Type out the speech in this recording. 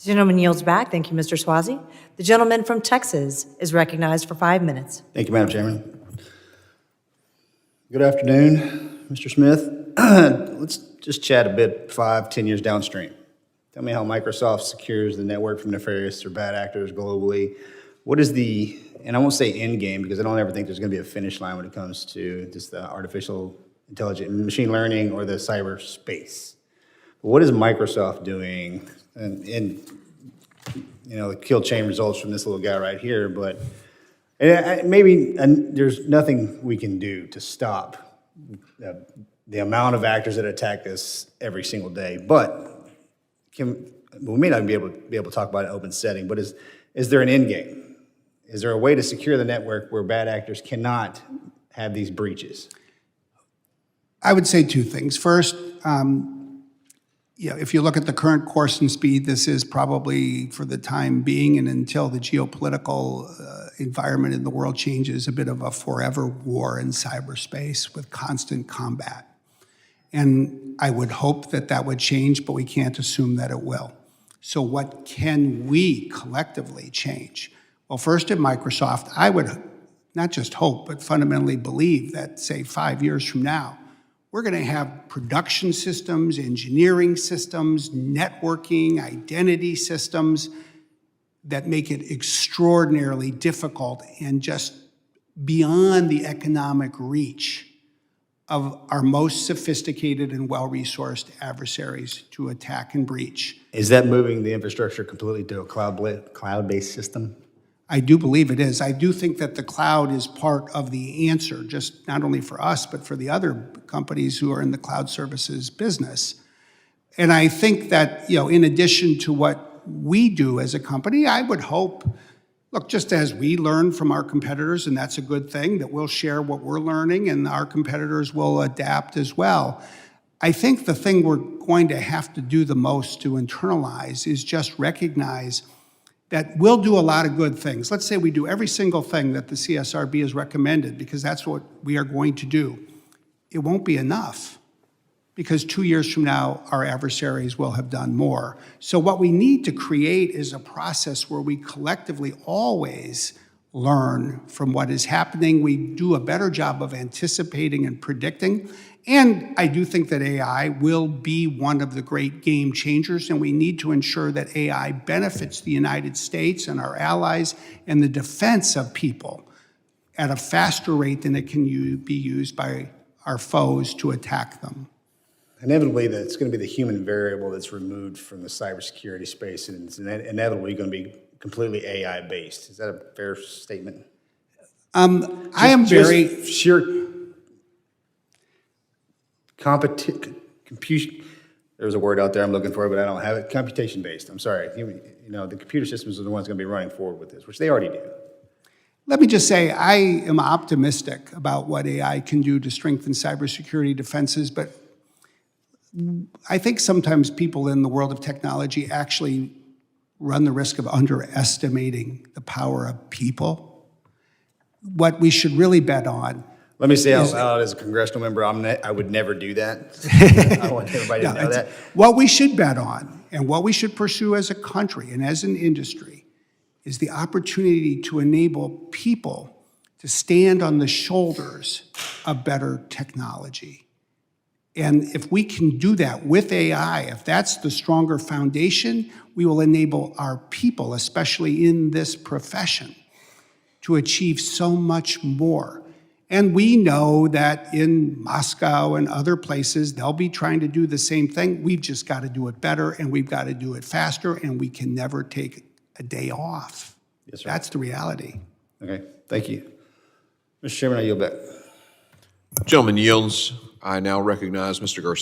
The gentleman yields back. Thank you, Mr. Swazi. The gentleman from Texas is recognized for 5 minutes. Thank you, Madam Chairman. Good afternoon, Mr. Smith. Let's just chat a bit 5-10 years downstream. Tell me how Microsoft secures the network from nefarious or bad actors globally. What is the, and I won't say end game because I don't ever think there's going to be a finish line when it comes to just the artificial intelligence, machine learning, or the cyberspace. What is Microsoft doing? And you know, the kill chain results from this little guy right here, but maybe there's nothing we can do to stop the amount of actors that attack this every single day. But we may not be able to talk about an open setting. But is there an end game? Is there a way to secure the network where bad actors cannot have these breaches? I would say two things. First, if you look at the current course and speed, this is probably, for the time being and until the geopolitical environment in the world changes, a bit of a forever war in cyberspace with constant combat. And I would hope that that would change, but we can't assume that it will. So what can we collectively change? Well, first at Microsoft, I would not just hope, but fundamentally believe that, say, 5 years from now, we're going to have production systems, engineering systems, networking, identity systems that make it extraordinarily difficult and just beyond the economic reach of our most sophisticated and well-resourced adversaries to attack and breach. Is that moving the infrastructure completely to a cloud-based system? I do believe it is. I do think that the cloud is part of the answer, just not only for us, but for the other companies who are in the cloud services business. And I think that, in addition to what we do as a company, I would hope, look, just as we learn from our competitors, and that's a good thing, that we'll share what we're learning and our competitors will adapt as well. I think the thing we're going to have to do the most to internalize is just recognize that we'll do a lot of good things. Let's say we do every single thing that the CSRB has recommended, because that's what we are going to do. It won't be enough, because 2 years from now, our adversaries will have done more. So what we need to create is a process where we collectively always learn from what is happening. We do a better job of anticipating and predicting. And I do think that AI will be one of the great game changers, and we need to ensure that AI benefits the United States and our allies and the defense of people at a faster rate than it can be used by our foes to attack them. Inevitably, it's going to be the human variable that's removed from the cybersecurity space, and it's inevitably going to be completely AI-based. Is that a fair statement? I am very sheer compute. There's a word out there I'm looking for, but I don't have it. Computation-based. I'm sorry. The computer systems are the ones going to be running forward with this, which they already do. Let me just say, I am optimistic about what AI can do to strengthen cybersecurity defenses, but I think sometimes people in the world of technology actually run the risk of underestimating the power of people. What we should really bet on. Let me say out loud, as a congressional member, I would never do that. I want everybody to know that. What we should bet on and what we should pursue as a country and as an industry is the opportunity to enable people to stand on the shoulders of better technology. And if we can do that with AI, if that's the stronger foundation, we will enable our people, especially in this profession, to achieve so much more. And we know that in Moscow and other places, they'll be trying to do the same thing. We've just got to do it better, and we've got to do it faster, and we can never take a day off. Yes, sir. That's the reality. Okay, thank you. Mr. Chairman, I yield back. Gentleman yields. I now recognize Mr. Garcia.